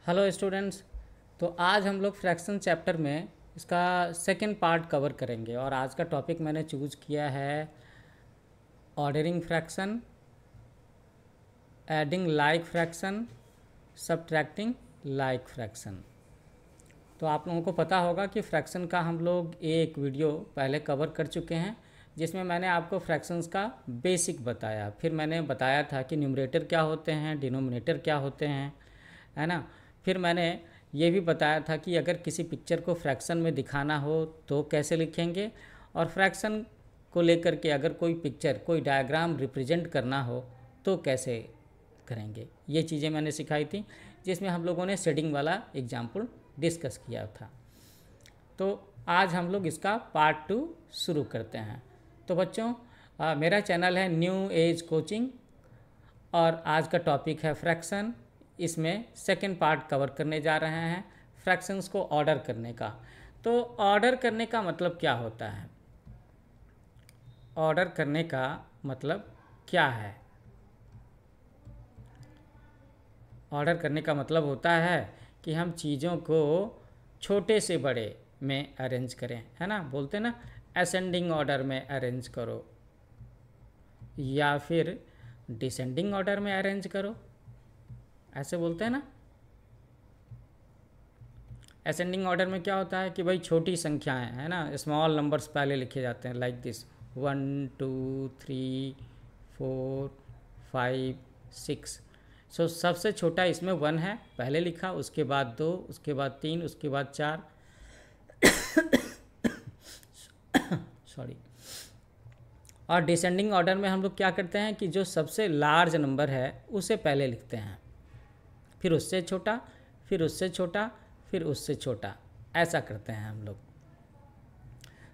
Hello students. तो आज हम लोग फ्रैक्शन चैप्टर में इसका सेकंड पार्ट कवर करेंगे और आज का टॉपिक मैंने चूज़ किया है ordering fraction, adding like fraction, subtracting like fraction. तो आप लोगों को पता होगा कि फ्रैक्शन का हम लोग एक वीडियो पहले कवर कर चुके हैं जिसमें मैंने आपको फ्रैक्शंस का बेसिक बताया। फिर मैंने बताया था कि न्यूमरेटर क्या होते हैं, डिनोमिनेटर क्या होते हैं, है ना। फिर मैंने ये भी बताया था कि अगर किसी पिक्चर को फ्रैक्शन में दिखाना हो तो कैसे लिखेंगे, और फ्रैक्शन को लेकर के अगर कोई पिक्चर, कोई डायग्राम रिप्रेजेंट करना हो तो कैसे करेंगे। ये चीज़ें मैंने सिखाई थी जिसमें हम लोगों ने शेडिंग वाला एग्जाम्पल डिस्कस किया था। तो आज हम लोग इसका पार्ट 2 शुरू करते हैं। तो बच्चों, मेरा चैनल है न्यू एज कोचिंग और आज का टॉपिक है फ्रैक्शन। इसमें सेकंड पार्ट कवर करने जा रहे हैं फ्रैक्शंस को ऑर्डर करने का। तो ऑर्डर करने का मतलब क्या होता है? ऑर्डर करने का मतलब क्या है? ऑर्डर करने का मतलब होता है कि हम चीज़ों को छोटे से बड़े में अरेंज करें, है ना। बोलते हैं ना, असेंडिंग ऑर्डर में अरेंज करो या फिर डिसेंडिंग ऑर्डर में अरेंज करो, ऐसे बोलते हैं ना। असेंडिंग ऑर्डर में क्या होता है कि भाई छोटी संख्याएं, है ना, स्मॉल नंबर्स पहले लिखे जाते हैं, लाइक दिस 1 2 3 4 5 6। सो सबसे छोटा इसमें 1 है, पहले लिखा, उसके बाद 2, उसके बाद 3, उसके बाद 4 सॉरी। और डिसेंडिंग ऑर्डर में हम लोग क्या करते हैं कि जो सबसे लार्ज नंबर है उसे पहले लिखते हैं, फिर उससे छोटा, फिर उससे छोटा, फिर उससे छोटा, ऐसा करते हैं हम लोग।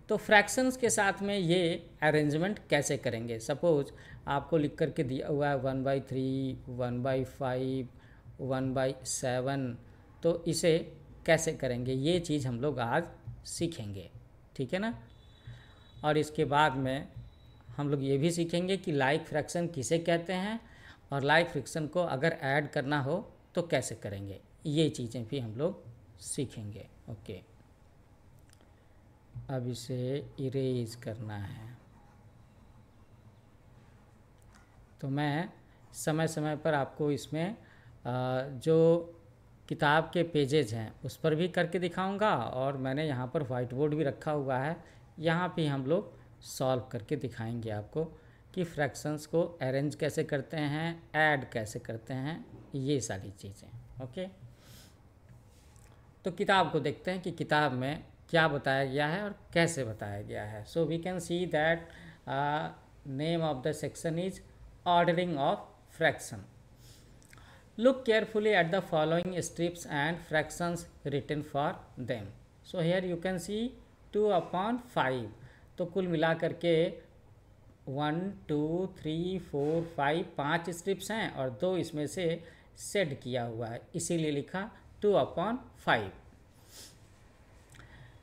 तो फ्रैक्शंस के साथ में ये अरेंजमेंट कैसे करेंगे? सपोज आपको लिख करके दिया हुआ है 1/3, 1/5, 1/7, तो इसे कैसे करेंगे ये चीज़ हम लोग आज सीखेंगे, ठीक है ना। और इसके बाद में हम लोग ये भी सीखेंगे कि लाइक फ्रैक्शन किसे कहते हैं और लाइक फ्रैक्शन को अगर ऐड करना हो तो कैसे करेंगे, ये चीज़ें भी हम लोग सीखेंगे। ओके, अब इसे इरेज करना है। तो मैं समय समय पर आपको इसमें जो किताब के पेजेज हैं उस पर भी करके दिखाऊंगा, और मैंने यहाँ पर वाइट बोर्ड भी रखा हुआ है, यहाँ पे हम लोग सॉल्व करके दिखाएंगे आपको कि फ्रैक्शंस को अरेंज कैसे करते हैं, ऐड कैसे करते हैं, ये सारी चीज़ें। ओके, तो किताब को देखते हैं कि किताब में क्या बताया गया है और कैसे बताया गया है। So we can see that name of the section is ordering of fraction. Look carefully at the following strips and fractions written for them. So here you can see 2/5। तो कुल मिला करके 1 2 3 4 5 5 स्ट्रिप्स हैं और 2 इसमें से सेट किया हुआ है, इसीलिए लिखा 2/5।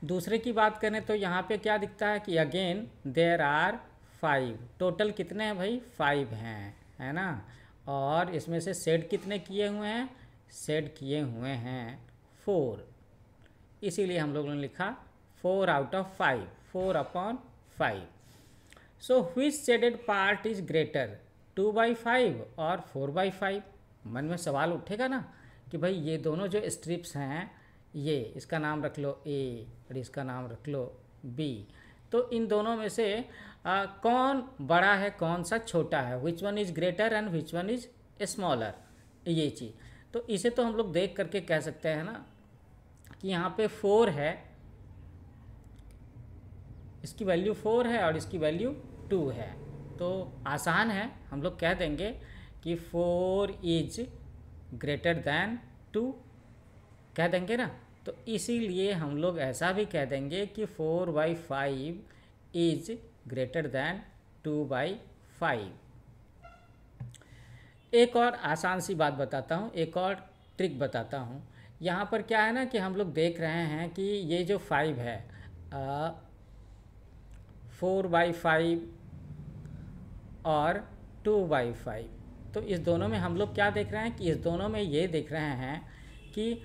दूसरे की बात करें तो यहाँ पे क्या दिखता है कि अगेन देयर आर 5। टोटल कितने हैं भाई? 5 हैं, है ना। और इसमें से सेट कितने किए हुए हैं? सेट किए हुए हैं 4, इसीलिए हम लोगों ने लिखा 4/5, 4/5। So which shaded part is greater, 2/5 और 4/5? मन में सवाल उठेगा ना कि भाई ये दोनों जो स्ट्रिप्स हैं, ये इसका नाम रख लो ए और इसका नाम रख लो बी, तो इन दोनों में से कौन बड़ा है, कौन सा छोटा है, which one is greater and which one is smaller, ये चीज़। तो इसे तो हम लोग देख करके कह सकते हैं ना कि यहाँ पे 4 है, इसकी वैल्यू 4 है और इसकी वैल्यू 2 है, तो आसान है, हम लोग कह देंगे कि 4 इज ग्रेटर दैन 2, कह देंगे ना। तो इसीलिए हम लोग ऐसा भी कह देंगे कि 4/5 इज ग्रेटर दैन 2/5। एक और आसान सी बात बताता हूँ, एक और ट्रिक बताता हूँ। यहाँ पर क्या है ना कि हम लोग देख रहे हैं कि ये जो 5 है, 4/5 और 2/5, तो इस दोनों में हम लोग क्या देख रहे हैं कि इस दोनों में ये देख रहे हैं कि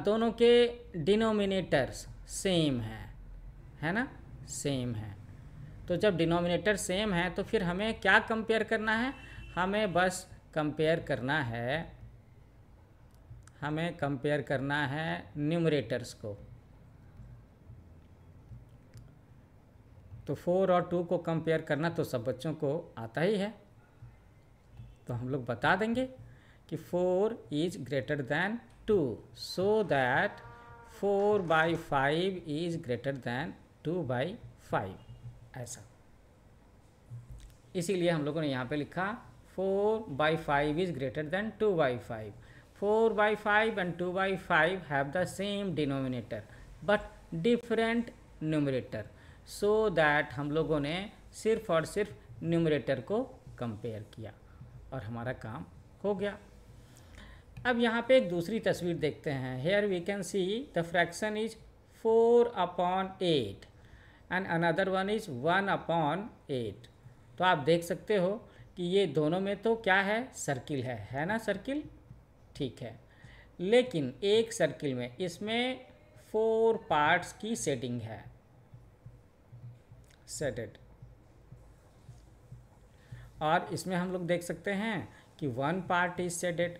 दोनों के डिनोमिनेटर्स सेम है ना, सेम है। तो जब डिनोमिनेटर सेम है तो फिर हमें क्या कंपेयर करना है, हमें बस कंपेयर करना है, हमें कंपेयर करना है न्यूमरेटर्स को। तो 4 और 2 को कंपेयर करना तो सब बच्चों को आता ही है, तो हम लोग बता देंगे कि 4 is greater than 2, so that 4/5 is greater than 2/5, ऐसा। इसीलिए हम लोगों ने यहाँ पे लिखा 4/5 is greater than 2/5। 4/5 and 2/5 have the same denominator but different numerator, so that हम लोगों ने सिर्फ और सिर्फ न्यूमरेटर को कंपेयर किया और हमारा काम हो गया। अब यहाँ पे एक दूसरी तस्वीर देखते हैं। Here we can see the fraction is 4/8 and another one is 1/8। तो आप देख सकते हो कि ये दोनों में तो क्या है, सर्किल है ना, सर्किल, ठीक है। लेकिन एक सर्किल में इसमें 4 पार्ट्स की शेडिंग है, शेडेड, और इसमें हम लोग देख सकते हैं कि 1 पार्ट इज शेडेड,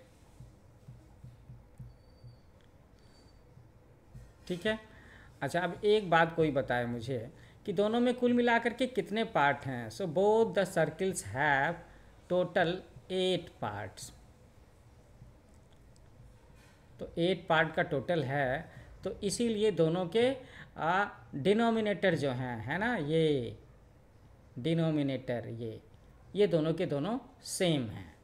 ठीक है। अच्छा, अब एक बात कोई बताए मुझे कि दोनों में कुल मिलाकर के कितने पार्ट हैं। So both the circles have total 8 parts. तो 8 पार्ट का टोटल है, तो इसीलिए दोनों के डिनोमिनेटर जो हैं, है ना, ये डिनोमिनेटर ये दोनों के दोनों सेम हैं।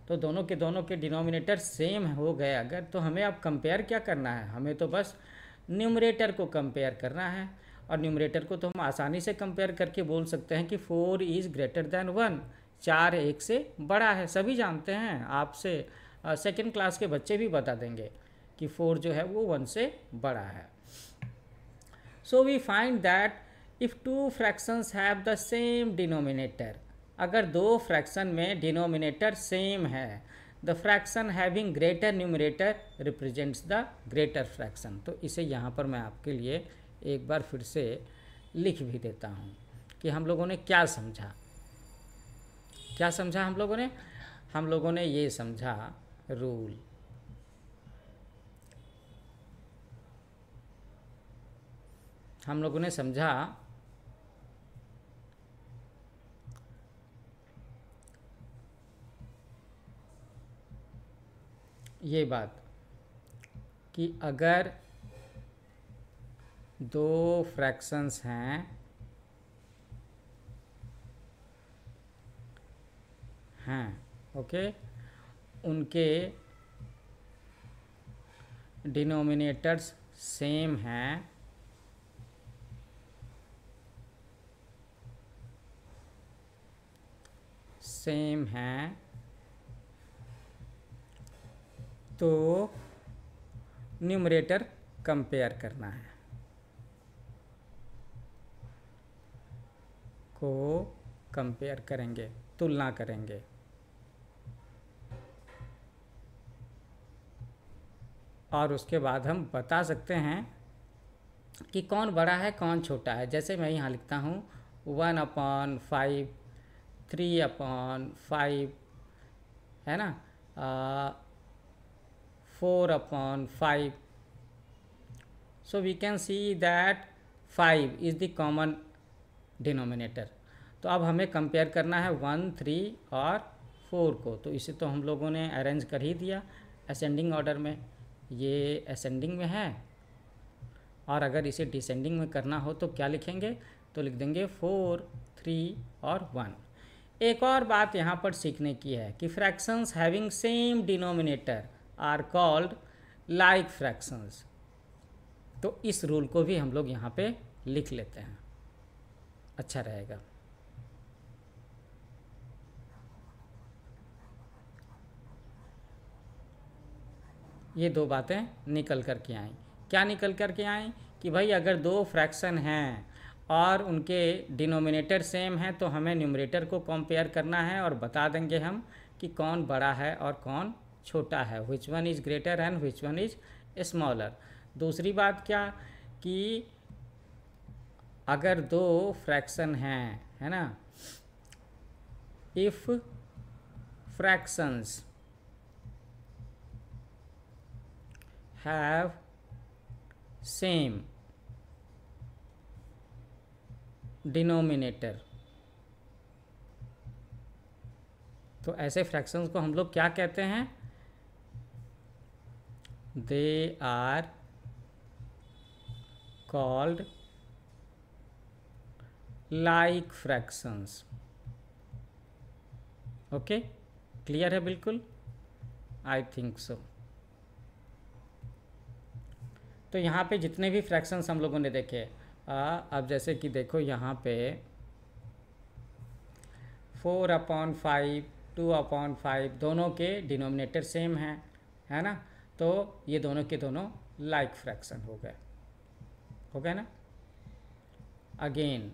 तो दोनों के डिनोमिनेटर सेम हो गए अगर, तो हमें अब कंपेयर क्या करना है, हमें तो बस न्यूमरेटर को कंपेयर करना है। और न्यूमरेटर को तो हम आसानी से कंपेयर करके बोल सकते हैं कि 4 इज़ ग्रेटर दैन 1, 4 1 से बड़ा है, सभी जानते हैं। आपसे सेकेंड क्लास के बच्चे भी बता देंगे कि 4 जो है वो 1 से बड़ा है। So we find that if 2 fractions have the same denominator, अगर 2 फ्रैक्शन में डिनोमिनेटर सेम है, the fraction having greater numerator represents the greater fraction. तो इसे यहाँ पर मैं आपके लिए एक बार फिर से लिख भी देता हूँ कि हम लोगों ने क्या समझा। हम लोगों ने ये समझा रूल, हम लोगों ने समझा ये बात कि अगर 2 फ्रैक्शंस हैं ओके, उनके डिनोमिनेटर्स सेम हैं, तो न्यूमरेटर कंपेयर करना है, को कंपेयर करेंगे, तुलना करेंगे। और उसके बाद हम बता सकते हैं कि कौन बड़ा है कौन छोटा है। जैसे मैं यहाँ लिखता हूँ 1/5, 3/5, है ना, 4/5। So we can see that 5 is the common denominator. तो अब हमें कंपेयर करना है 1, 3 और 4 को। तो इसे तो हम लोगों ने अरेंज कर ही दिया असेंडिंग ऑर्डर में, ये असेंडिंग में है। और अगर इसे डिसेंडिंग में करना हो तो क्या लिखेंगे, तो लिख देंगे 4, 3 और 1। एक और बात यहाँ पर सीखने की है कि fractions having same denominator are called like fractions. तो इस रूल को भी हम लोग यहाँ पे लिख लेते हैं, अच्छा रहेगा। ये 2 बातें निकल कर के आई। क्या निकल कर के आई कि भाई अगर 2 फ्रैक्शन हैं और उनके डिनोमिनेटर सेम है तो हमें न्यूमरेटर को कंपेयर करना है और बता देंगे हम कि कौन बड़ा है और कौन छोटा है, which one is greater and which one is smaller. दूसरी बात क्या कि अगर दो फ्रैक्शन हैं, है ना, if fractions have same denominator, तो ऐसे फ्रैक्शंस को हम लोग क्या कहते हैं? They are called like fractions. Okay, clear है बिल्कुल? I think so. तो यहाँ पे जितने भी फ्रैक्शंस हम लोगों ने देखे, अब जैसे कि देखो यहाँ पे 4/5, 2/5 दोनों के डिनोमिनेटर सेम हैं, है ना, तो ये दोनों के दोनों लाइक फ्रैक्शन हो गए ना। अगेन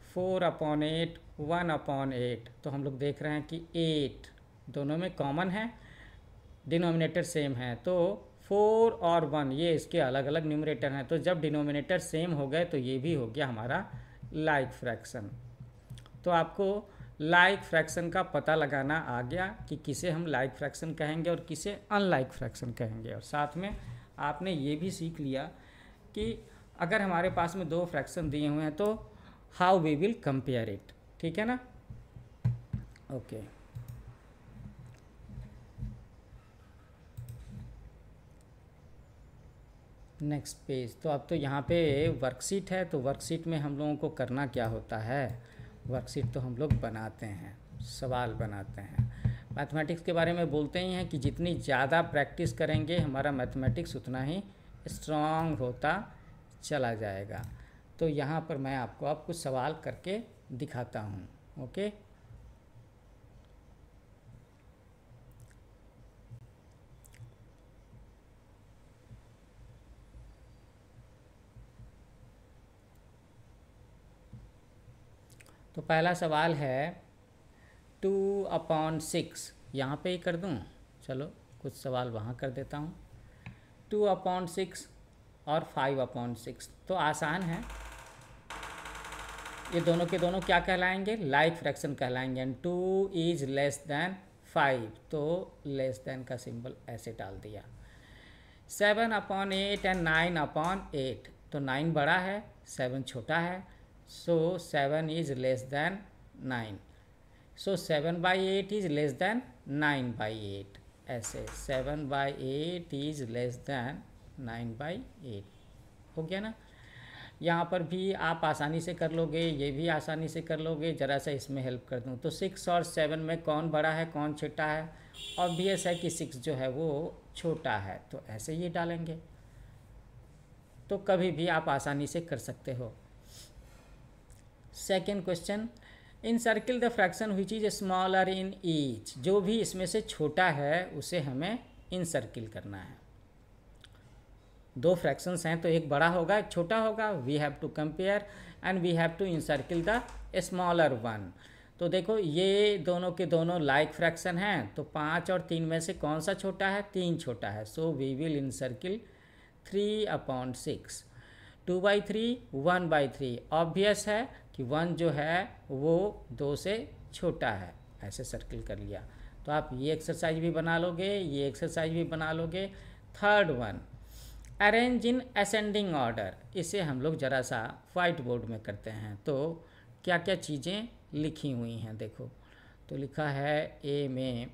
4/8, 1/8, तो हम लोग देख रहे हैं कि 8 दोनों में कॉमन है, डिनोमिनेटर सेम है, तो 4 और 1 ये इसके अलग अलग न्यूमरेटर हैं, तो जब डिनोमिनेटर सेम हो गए तो ये भी हो गया हमारा लाइक फ्रैक्शन। तो आपको लाइक फ्रैक्शन का पता लगाना आ गया कि किसे हम लाइक फ्रैक्शन कहेंगे और किसे अनलाइक फ्रैक्शन कहेंगे। और साथ में आपने ये भी सीख लिया कि अगर हमारे पास में दो फ्रैक्शन दिए हुए हैं तो how we will compare it, ठीक है ना। Okay, next page. तो अब तो यहाँ पे वर्कशीट है, तो वर्कशीट में हम लोगों को करना क्या होता है? वर्कशीट तो हम लोग बनाते हैं, सवाल बनाते हैं। मैथमेटिक्स के बारे में बोलते ही हैं कि जितनी ज़्यादा प्रैक्टिस करेंगे हमारा मैथमेटिक्स उतना ही स्ट्रांग होता चला जाएगा। तो यहाँ पर मैं आपको अब कुछ सवाल करके दिखाता हूँ। ओके, तो पहला सवाल है 2/6, यहाँ पे ही कर दूँ, चलो कुछ सवाल वहाँ कर देता हूँ। 2/6 और 5/6 तो आसान है, ये दोनों के दोनों क्या कहलाएंगे? लाइक फ्रैक्शन कहलाएंगे। एंड 2 इज़ लेस दैन 5, तो लेस दैन का सिंबल ऐसे डाल दिया। 7/8 एंड 9/8, तो 9 बड़ा है, 7 छोटा है, सो 7 is less then 9, so 7/8 is less then 9/8, ऐसे 7/8 इज़ लेस दैन 9/8 हो गया ना। यहाँ पर भी आप आसानी से कर लोगे, ये भी आसानी से कर लोगे। ज़रा सा इसमें हेल्प कर दूँ तो 6 और 7 में कौन बड़ा है कौन छोटा है? ऑब्वियस है कि 6 जो है वो छोटा है, तो ऐसे ये डालेंगे, तो कभी भी आप आसानी से कर सकते हो। Second question, in circle the fraction which is smaller in each, जो भी इसमें से छोटा है उसे हमें इन सर्किल करना है। दो फ्रैक्शंस हैं तो एक बड़ा होगा एक छोटा होगा, we have to compare and we have to encircle the smaller one. तो देखो ये दोनों के दोनों लाइक फ्रैक्शन हैं, तो 5 और 3 में से कौन सा छोटा है? 3 छोटा है, so we will incircle 3/6। 2/3, 1/3, obvious है कि 1 जो है वो 2 से छोटा है, ऐसे सर्किल कर लिया। तो आप ये एक्सरसाइज भी बना लोगे, ये एक्सरसाइज भी बना लोगे। Third one, arrange in ascending order, इसे हम लोग ज़रा सा वाइट बोर्ड में करते हैं। तो क्या क्या चीज़ें लिखी हुई हैं देखो, तो लिखा है ए में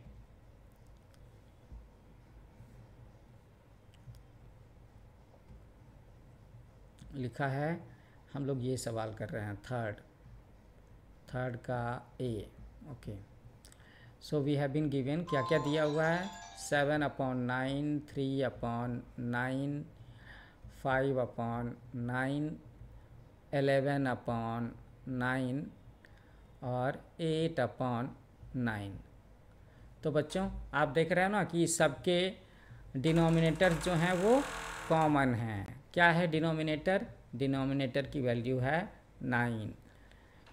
लिखा है, हम लोग ये सवाल कर रहे हैं थर्ड का A. Okay, so we have been given, क्या क्या दिया हुआ है? 7/9, 3/9, 5/9, 11/9 और 8/9। तो बच्चों आप देख रहे हो ना कि सबके डिनोमिनेटर जो हैं वो कॉमन हैं। क्या है डिनोमिनेटर? डिनोमिनेटर की वैल्यू है 9,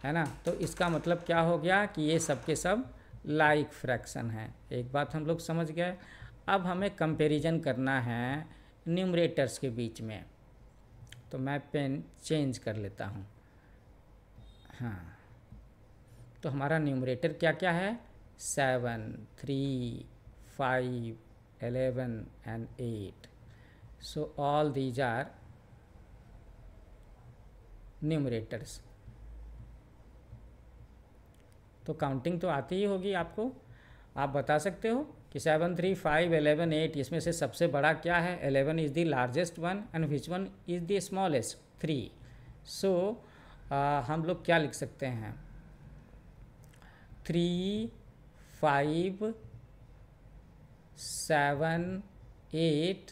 है ना। तो इसका मतलब क्या हो गया कि ये सब के सब लाइक फ्रैक्शन है। एक बात हम लोग समझ गए। अब हमें कंपैरिजन करना है न्यूमरेटर्स के बीच में। तो मैं पेन चेंज कर लेता हूँ। हाँ, तो हमारा न्यूमरेटर क्या क्या है? 7, 3, 5, 11 and 8. So all these are numerators. तो काउंटिंग तो आती ही होगी आपको। आप बता सकते हो कि 7, 3, 5, 11, 8 इसमें से सबसे बड़ा क्या है? 11 is the largest one and which one is the smallest? 3। सो हम लोग क्या लिख सकते हैं? 3, 5, 7, 8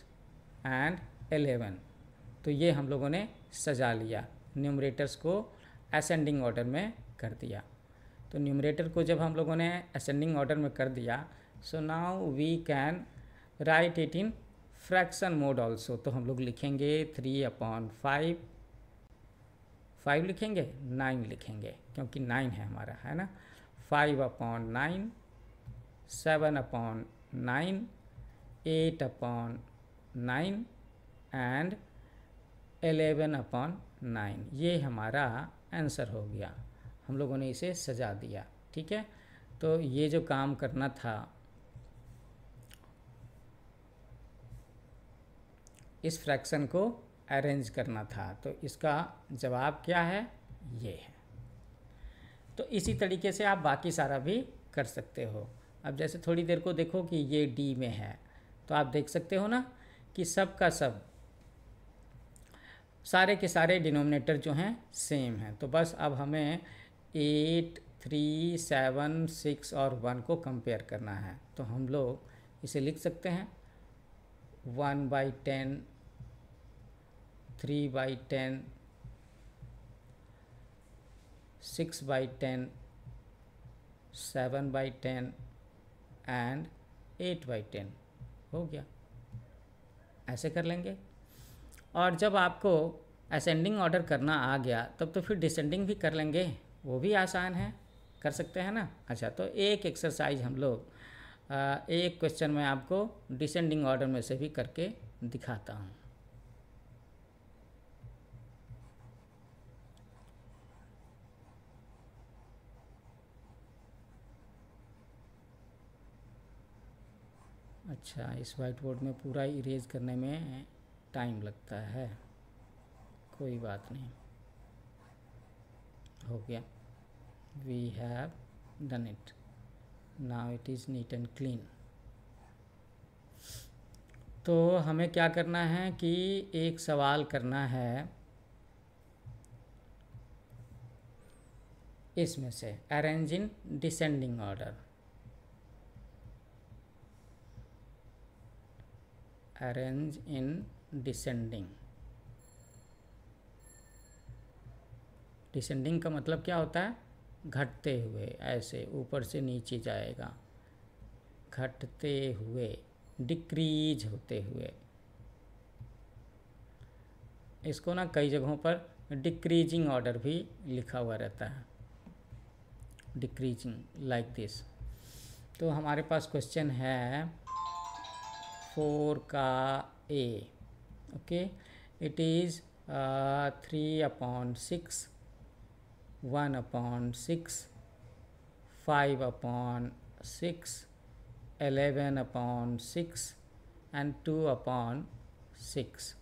एंड 11। तो ये हम लोगों ने सजा लिया, न्यूमरेटर्स को असेंडिंग ऑर्डर में कर दिया। तो न्यूमरेटर को जब हम लोगों ने असेंडिंग ऑर्डर में कर दिया, so now we can write it in fraction mode also. तो हम लोग लिखेंगे 3/5, 5 लिखेंगे, 9 लिखेंगे, क्योंकि 9 है हमारा, है ना। 5/9, 7/9, 8/9 एंड 11/9। ये हमारा आंसर हो गया। हम लोगों ने इसे सजा दिया, ठीक है। तो ये जो काम करना था, इस फ्रैक्शन को अरेंज करना था, तो इसका जवाब क्या है? ये है। तो इसी तरीके से आप बाकी सारा भी कर सकते हो। अब जैसे थोड़ी देर को देखो कि ये डी में है, तो आप देख सकते हो ना कि सब का सब, सारे के सारे डिनोमिनेटर जो हैं सेम हैं। तो बस अब हमें 8, 3, 7, 6 और 1 को कंपेयर करना है। तो हम लोग इसे लिख सकते हैं 1/10, 3/10, 6/10, 7/10 एंड 8/10 हो गया। ऐसे कर लेंगे। और जब आपको असेंडिंग ऑर्डर करना आ गया, तब तो फिर डिसेंडिंग भी कर लेंगे, वो भी आसान है, कर सकते हैं ना। अच्छा, तो एक एक्सरसाइज हम लोग एक क्वेश्चन में आपको डिसेंडिंग ऑर्डर में से भी करके दिखाता हूँ। अच्छा, इस वाइट बोर्ड में पूरा इरेज करने में टाइम लगता है, कोई बात नहीं, हो गया। We have done it, now it is neat and clean. तो हमें क्या करना है कि एक सवाल करना है इसमें से, arrange in descending order. Arrange in descending. Descending का मतलब क्या होता है? घटते हुए, ऐसे ऊपर से नीचे जाएगा, घटते हुए, डिक्रीज होते हुए। इसको ना कई जगहों पर डिक्रीजिंग ऑर्डर भी लिखा हुआ रहता है, डिक्रीजिंग, लाइक दिस। तो हमारे पास क्वेश्चन है 4 का A. Okay, it is 3/6, 1/6, 5/6, 11/6 and 2/6।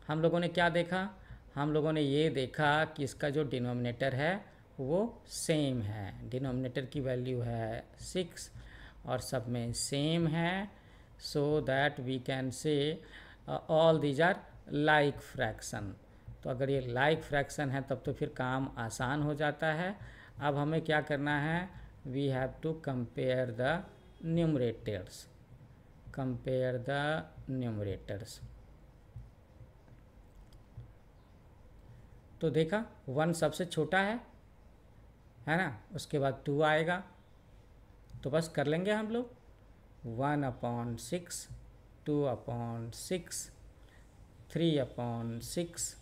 हम लोगों ने क्या देखा? हम लोगों ने ये देखा कि इसका जो डिनोमिनेटर है वो सेम है। डिनोमिनेटर की वैल्यू है 6 और सब में सेम है। So that we can say all these are like fraction. तो अगर ये लाइक फ्रैक्शन है तब तो फिर काम आसान हो जाता है। अब हमें क्या करना है? We have to compare the numerators, compare the numerators. तो देखा 1 सबसे छोटा है ना, उसके बाद 2 आएगा। तो बस कर लेंगे हम लोग 1/6, 2/6, 3/6,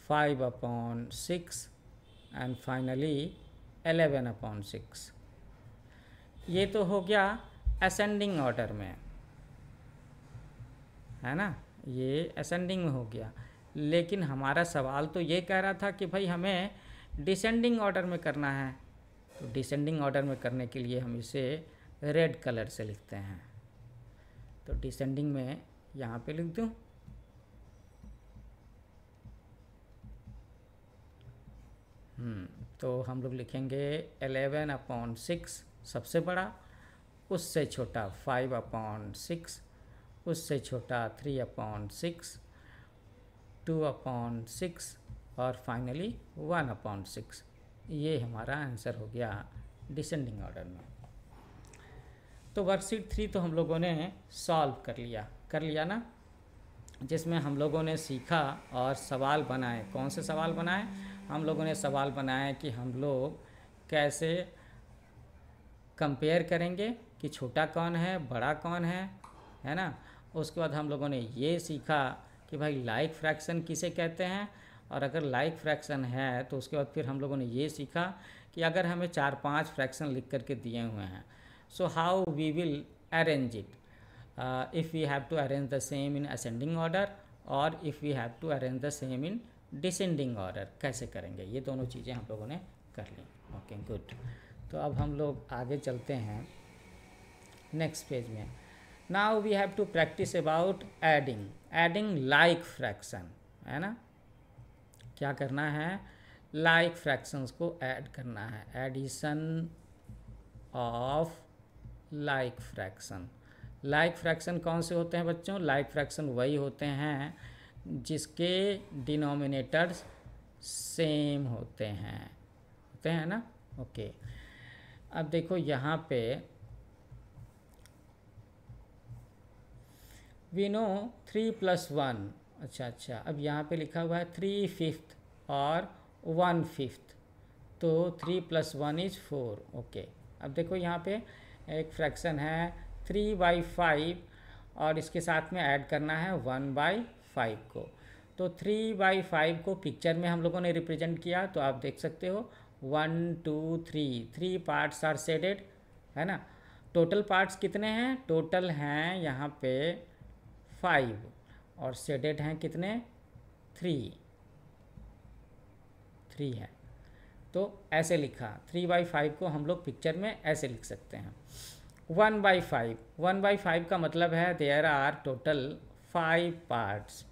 5/6 एंड फाइनली 11/6। ये तो हो गया असेंडिंग ऑर्डर में, है ना, ये असेंडिंग में हो गया। लेकिन हमारा सवाल तो ये कह रहा था कि भाई हमें डिसेंडिंग ऑर्डर में करना है। तो डिसेंडिंग ऑर्डर में करने के लिए हम इसे रेड कलर से लिखते हैं। तो डिसेंडिंग में यहाँ पे लिख दूँ, तो हम लोग लिखेंगे 11/6 सबसे बड़ा, उससे छोटा 5/6, उससे छोटा 3/6, 2/6 और फाइनली 1/6। ये हमारा आंसर हो गया डिसेंडिंग ऑर्डर में। तो वर्कशीट 3 तो हम लोगों ने सॉल्व कर लिया ना, जिसमें हम लोगों ने सीखा और सवाल बनाए। कौन से सवाल बनाए? हम लोगों ने सवाल बनाए कि हम लोग कैसे कंपेयर करेंगे कि छोटा कौन है, बड़ा कौन है ना। उसके बाद हम लोगों ने ये सीखा कि भाई लाइक फ्रैक्शन किसे कहते हैं, और अगर लाइक फ्रैक्शन है तो उसके बाद फिर हम लोगों ने ये सीखा कि अगर हमें 4-5 फ्रैक्शन लिख करके दिए हुए हैं, so how we will arrange it, if we have to arrange the same in ascending order और if we have to arrange the same in descending order, कैसे करेंगे। ये दोनों चीज़ें हम लोगों ने कर ली। Okay good. तो अब हम लोग आगे चलते हैं नेक्स्ट पेज में। Now we have to practice about adding like fraction, है ना। क्या करना है? लाइक फ्रैक्शंस को ऐड करना है, addition of like fraction. Like fraction कौन से होते हैं बच्चों? लाइक फ्रैक्शन वही होते हैं जिसके डिनोमिनेटर्स सेम होते हैं ना। ओके, अब देखो यहाँ पे वी नो 3 + 1, अच्छा, अब यहाँ पे लिखा हुआ है 3/5 और 1/5, तो 3 + 1 = 4। ओके, अब देखो यहाँ पे एक फ्रैक्शन है 3/5 और इसके साथ में ऐड करना है 1/5 को। तो 3/5 को पिक्चर में हम लोगों ने रिप्रेजेंट किया, तो आप देख सकते हो 1 2 3 पार्ट्स आर शेडेड, है ना। टोटल पार्ट्स कितने हैं? टोटल हैं यहाँ पे 5 और शेडेड हैं कितने? 3 है। तो ऐसे लिखा 3/5 को हम लोग पिक्चर में ऐसे लिख सकते हैं। 1/5 का मतलब है there are total 5 parts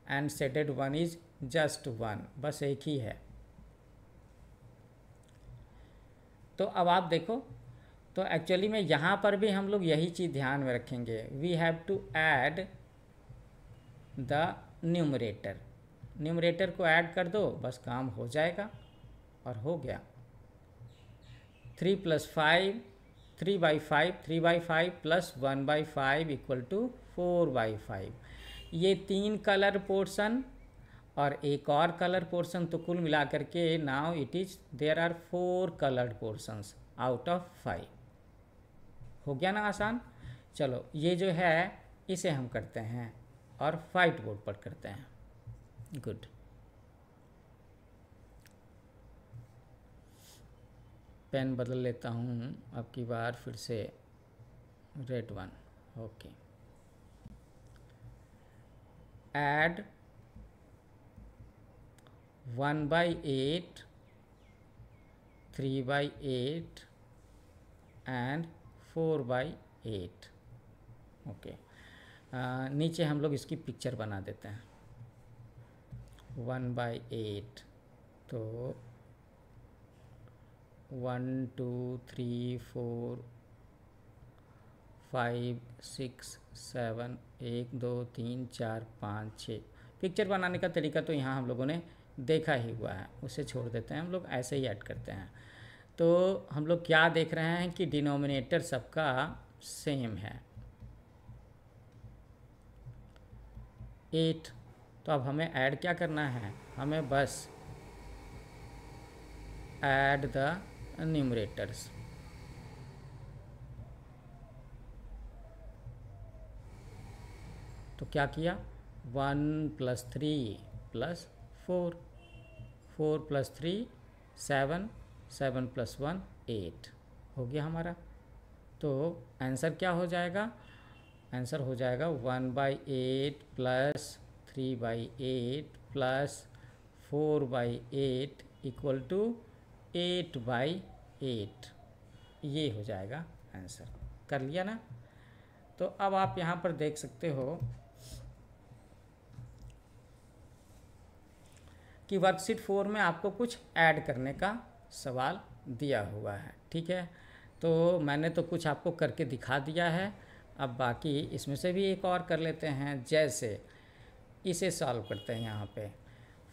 and shaded 1 is just 1, बस एक ही है। तो अब आप देखो, तो एक्चुअली में यहाँ पर भी हम लोग यही चीज़ ध्यान में रखेंगे। We have to add the numerator को ऐड कर दो, बस काम हो जाएगा और हो गया। 3 + 5 3/5 3/5 + 1/5 = 4/5। ये 3 कलर पोर्शन और एक और कलर पोर्शन, तो कुल मिला करके now it is there are 4 coloured portions out of 5। हो गया ना आसान। चलो ये जो है इसे हम करते हैं और वाइट बोर्ड पर करते हैं। गुड। पेन बदल लेता हूँ अब की बार फिर से red 1। Okay, add 1/8 3/8 and 4/8। Okay, नीचे हम लोग इसकी पिक्चर बना देते हैं। 1/8, तो 1 2 3 4 5 6 7 1 2 3 4 5 6। पिक्चर बनाने का तरीका तो यहाँ हम लोगों ने देखा ही हुआ है, उसे छोड़ देते हैं, हम लोग ऐसे ही ऐड करते हैं। तो हम लोग क्या देख रहे हैं कि डिनोमिनेटर सबका सेम है 8। तो अब हमें ऐड क्या करना है? हमें बस ऐड द न्यूमरेटर्स। तो क्या किया? 1 + 3 + 4, 4 + 3 7, 7 + 1 8 हो गया हमारा। तो आंसर क्या हो जाएगा? आंसर हो जाएगा 1/8 प्लस 3/8 प्लस 4/8 इक्वल टू 8/8। ये हो जाएगा आंसर। कर लिया ना? तो अब आप यहाँ पर देख सकते हो कि वर्कशीट 4 में आपको कुछ ऐड करने का सवाल दिया हुआ है। ठीक है, तो मैंने तो कुछ आपको करके दिखा दिया है। अब बाकी इसमें से भी एक और कर लेते हैं। जैसे इसे सॉल्व करते हैं यहाँ पे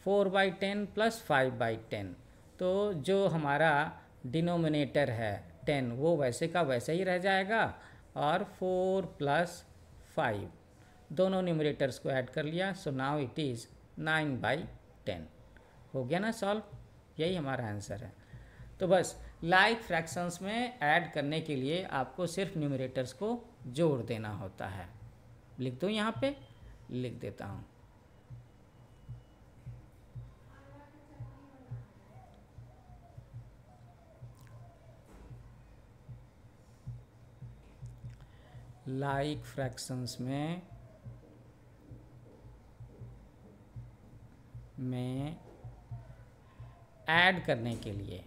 4/10 प्लस 5/10। तो जो हमारा डिनोमिनेटर है 10 वो वैसे का वैसे ही रह जाएगा, और 4 प्लस 5 दोनों न्यूमरेटर्स को ऐड कर लिया। So now it is 9/10। हो गया ना सॉल्व? यही हमारा आंसर है। तो बस लाइक फ्रैक्शंस में ऐड करने के लिए आपको सिर्फ न्यूमरेटर्स को जोड़ देना होता है। लिख दूँ यहाँ पे? लिख देता हूँ। लाइक फ्रैक्शंस में ऐड करने के लिए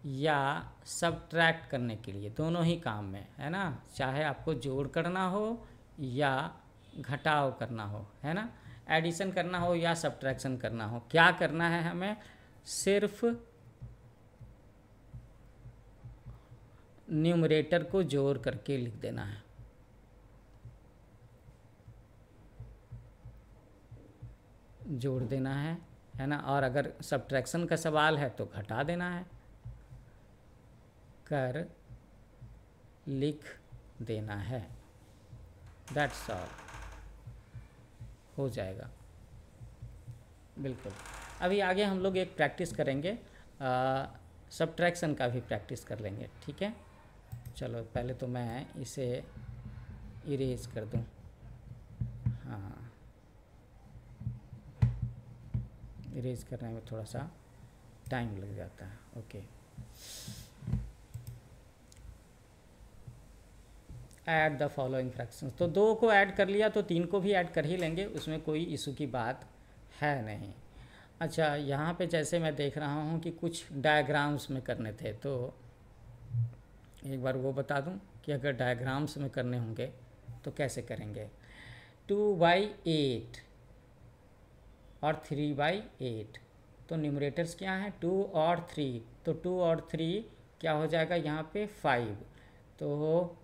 या सब्ट्रैक्ट करने के लिए, दोनों ही काम में है ना, चाहे आपको जोड़ करना हो या घटाव करना हो, है ना, एडिशन करना हो या सब्ट्रैक्शन करना हो, क्या करना है हमें? सिर्फ न्यूमरेटर को जोड़ करके लिख देना है। जोड़ देना है ना, और अगर सब्ट्रैक्शन का सवाल है तो घटा देना है, कर लिख देना है। दैट्स ऑल, हो जाएगा। बिल्कुल। अभी आगे हम लोग एक प्रैक्टिस करेंगे, सब्ट्रैक्शन का भी प्रैक्टिस कर लेंगे। ठीक है, चलो पहले तो मैं इसे इरेज कर दूं। हाँ, इरेज करने में थोड़ा सा टाइम लग जाता है। Okay, add the following fractions. तो 2 को ऐड कर लिया तो 3 को भी ऐड कर ही लेंगे, उसमें कोई इशू की बात है नहीं। अच्छा, यहाँ पे जैसे मैं देख रहा हूँ कि कुछ डायग्राम्स में करने थे, तो एक बार वो बता दूँ कि अगर डायग्राम्स में करने होंगे तो कैसे करेंगे। 2/8 और 3/8, तो न्यूमरेटर्स क्या हैं? 2 और 3, तो 2 और 3 क्या हो जाएगा यहाँ पे? 5, तो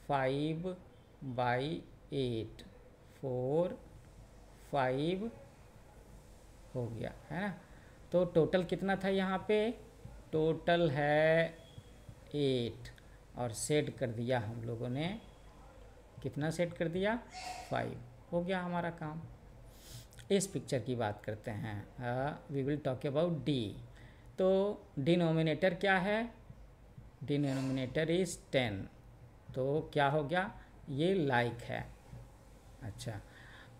5/8, 4, 5 हो गया, है ना। तो टोटल कितना था यहाँ पे? टोटल है 8, और सेट कर दिया हम लोगों ने, कितना सेट कर दिया? 5। हो गया हमारा काम। इस पिक्चर की बात करते हैं। We will talk about D. तो डिनोमिनेटर क्या है? डिनोमिनेटर इज़ 10, तो क्या हो गया? ये लाइक है। अच्छा,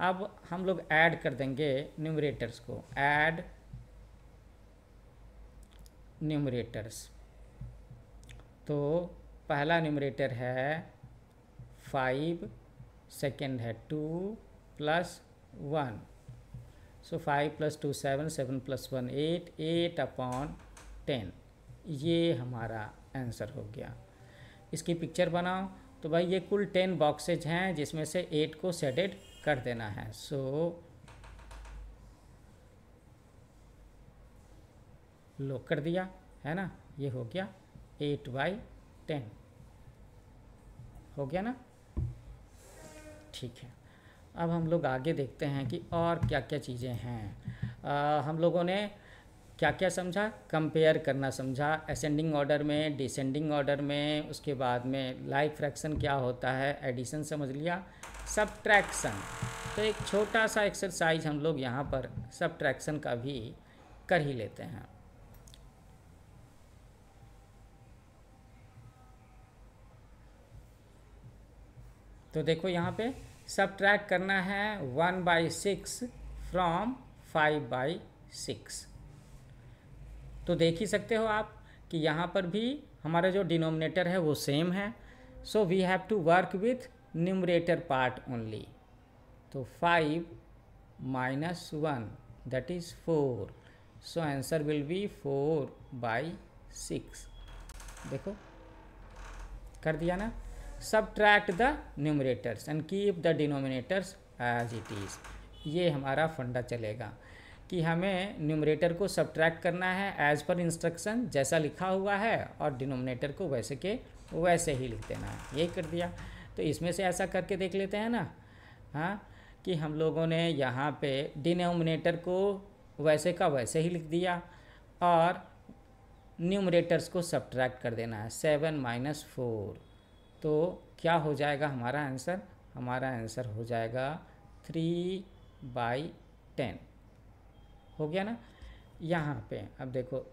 अब हम लोग ऐड कर देंगे न्यूमरेटर्स को। ऐड न्यूमरेटर्स, तो पहला न्यूमरेटर है 5, सेकेंड है 2 प्लस 1, सो 5 + 2 7, 7 + 1 8, 8/10। ये हमारा आंसर हो गया। इसकी पिक्चर बनाओ। तो भाई ये कुल 10 बॉक्सेज हैं जिसमें से 8 को शेडेड कर देना है। सो लॉक कर दिया, है ना। ये हो गया 8/10, हो गया ना। ठीक है, अब हम लोग आगे देखते हैं कि और क्या क्या चीज़ें हैं। हम लोगों ने क्या क्या समझा? कंपेयर करना समझा, असेंडिंग ऑर्डर में, डिसेंडिंग ऑर्डर में, उसके बाद में लाइक फ्रैक्शन क्या होता है, एडिशन समझ लिया, सब्ट्रैक्शन। तो एक छोटा सा एक्सरसाइज हम लोग यहाँ पर सब्ट्रैक्शन का भी कर ही लेते हैं। तो देखो यहाँ पे सब्ट्रैक्ट करना है 1/6 फ्रॉम 5/6। तो देख ही सकते हो आप कि यहाँ पर भी हमारा जो डिनोमिनेटर है वो सेम है, so we have to work with numerator part only. तो 5 minus 1 that is 4, so answer will be 4/6। देखो कर दिया ना। Subtract the numerators and keep the denominators as it is. ये हमारा फंडा चलेगा कि हमें न्यूमरेटर को सबट्रैक्ट करना है एज पर इंस्ट्रक्शन, जैसा लिखा हुआ है, और डिनोमिनेटर को वैसे के वैसे ही लिख देना है। यही कर दिया। तो इसमें से ऐसा करके देख लेते हैं ना, हाँ, कि हम लोगों ने यहाँ पे डिनोमिनेटर को वैसे का वैसे ही लिख दिया और न्यूमरेटर्स को सबट्रैक्ट कर देना है। 7 माइनस 4, तो क्या हो जाएगा हमारा आंसर? हमारा आंसर हो जाएगा 3/10। हो गया ना। यहाँ पे अब देखो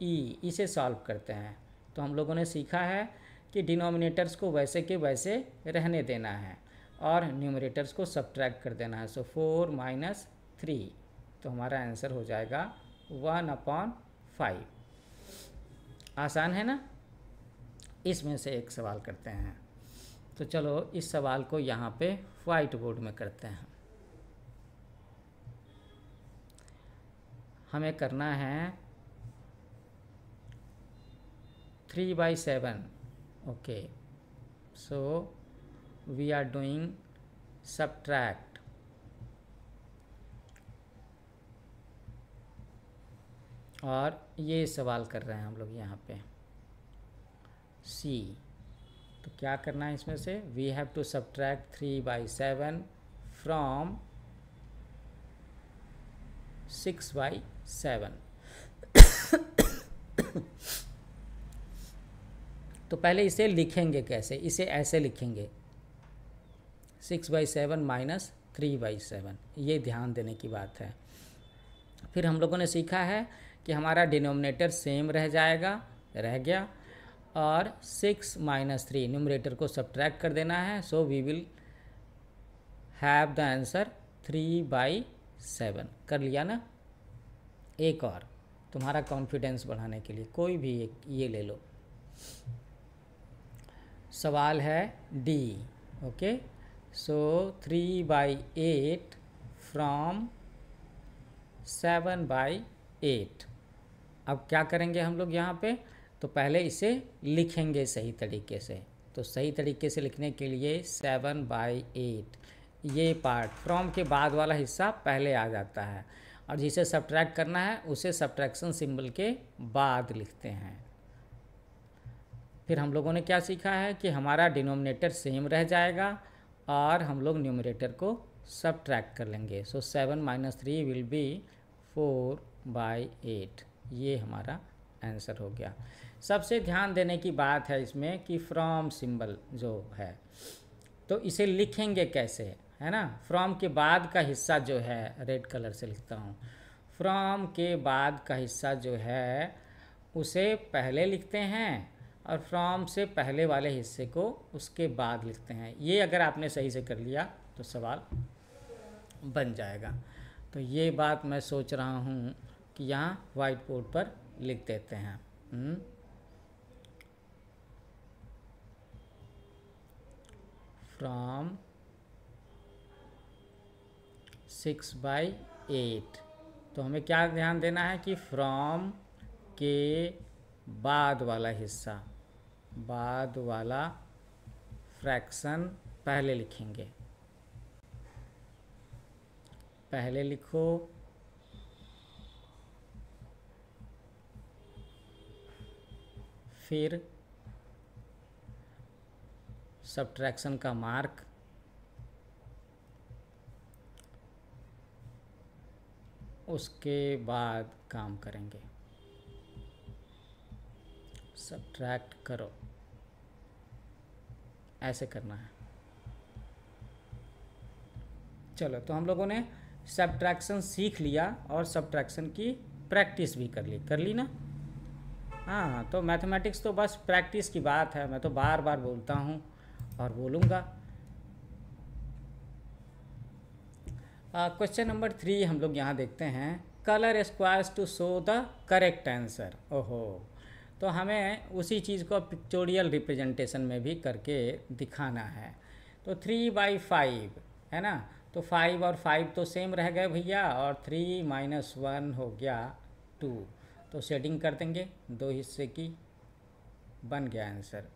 इसे सॉल्व करते हैं। तो हम लोगों ने सीखा है कि डिनोमिनेटर्स को वैसे के वैसे रहने देना है और न्यूमरेटर्स को सबट्रैक्ट कर देना है। सो 4 माइनस 3, तो हमारा आंसर हो जाएगा 1/5। आसान है ना। इसमें से एक सवाल करते हैं। तो चलो इस सवाल को यहाँ पे वाइट बोर्ड में करते हैं। हमें करना है 3/7। Okay, so we are doing subtract. और ये सवाल कर रहे हैं हम लोग यहाँ पे सी। तो क्या करना है इसमें से? We have to subtract 3/7 from 6/7। तो पहले इसे लिखेंगे कैसे? इसे ऐसे लिखेंगे 6/7 माइनस 3/7। ये ध्यान देने की बात है। फिर हम लोगों ने सीखा है कि हमारा डिनोमिनेटर सेम रह गया और 6 माइनस 3 न्यूमरेटर को सबट्रैक्ट कर देना है। So we will have the answer 3/7। कर लिया ना। एक और तुम्हारा कॉन्फिडेंस बढ़ाने के लिए कोई भी एक ये ले लो। सवाल है डी। Okay, so 3/8 from 7/8। अब क्या करेंगे हम लोग यहाँ पे? तो पहले इसे लिखेंगे सही तरीके से। तो सही तरीके से लिखने के लिए 7/8, ये पार्ट फ्रॉम के बाद वाला हिस्सा पहले आ जाता है और जिसे सबट्रैक्ट करना है उसे सबट्रैक्शन सिंबल के बाद लिखते हैं। फिर हम लोगों ने क्या सीखा है कि हमारा डिनोमिनेटर सेम रह जाएगा और हम लोग न्यूमरेटर को सबट्रैक्ट कर लेंगे। सो 7 माइनस 3 विल बी 4/8। ये हमारा आंसर हो गया। सबसे ध्यान देने की बात है इसमें कि फ्रॉम सिंबल जो है तो इसे लिखेंगे कैसे, है ना। फ्रॉम के बाद का हिस्सा जो है, रेड कलर से लिखता हूँ, फ्रॉम के बाद का हिस्सा जो है उसे पहले लिखते हैं और फ्रॉम से पहले वाले हिस्से को उसके बाद लिखते हैं। ये अगर आपने सही से कर लिया तो सवाल बन जाएगा। तो ये बात मैं सोच रहा हूँ कि यहाँ वाइट बोर्ड पर लिख देते हैं। फ्रॉम 6/8। तो हमें क्या ध्यान देना है कि फ्रॉम के बाद वाला हिस्सा, बाद वाला फ्रैक्शन पहले लिखेंगे। पहले लिखो, फिर सबट्रैक्शन का मार्क, उसके बाद काम करेंगे। सबट्रैक्ट करो, ऐसे करना है। चलो, तो हम लोगों ने सबट्रैक्शन सीख लिया और सबट्रैक्शन की प्रैक्टिस भी कर ली ना। हाँ, तो मैथमेटिक्स तो बस प्रैक्टिस की बात है। मैं तो बार बार बोलता हूँ और बोलूँगा। क्वेश्चन नंबर 3 हम लोग यहाँ देखते हैं। Colour squares to show the correct answer. ओहो, तो हमें उसी चीज़ को पिक्चोरियल रिप्रेजेंटेशन में भी करके दिखाना है। तो 3/5 है ना, तो 5 और 5 तो सेम रह गए भैया, और 3 - 1 हो गया 2। तो शेडिंग कर देंगे 2 हिस्से की, बन गया आंसर।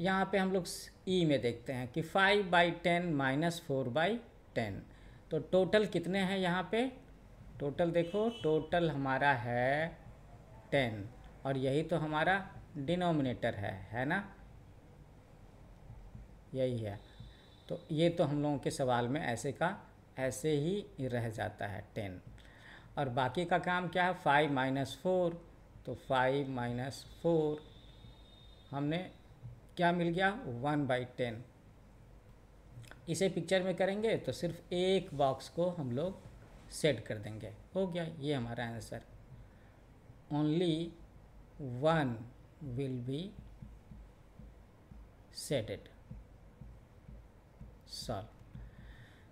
यहाँ पे हम लोग ई में देखते हैं कि 5/10 - 4/10, तो टोटल कितने हैं यहाँ पे? टोटल देखो, टोटल हमारा है 10, और यही तो हमारा डिनोमिनेटर है ना, यही है। तो ये तो हम लोगों के सवाल में ऐसे का ऐसे ही रह जाता है 10, और बाकी का काम क्या है? 5 - 4, तो 5 - 4 हमने क्या मिल गया? 1/10। इसे पिक्चर में करेंगे तो सिर्फ एक बॉक्स को हम लोग सेट कर देंगे, हो गया ये हमारा answer. Only 1 will be settled, solve.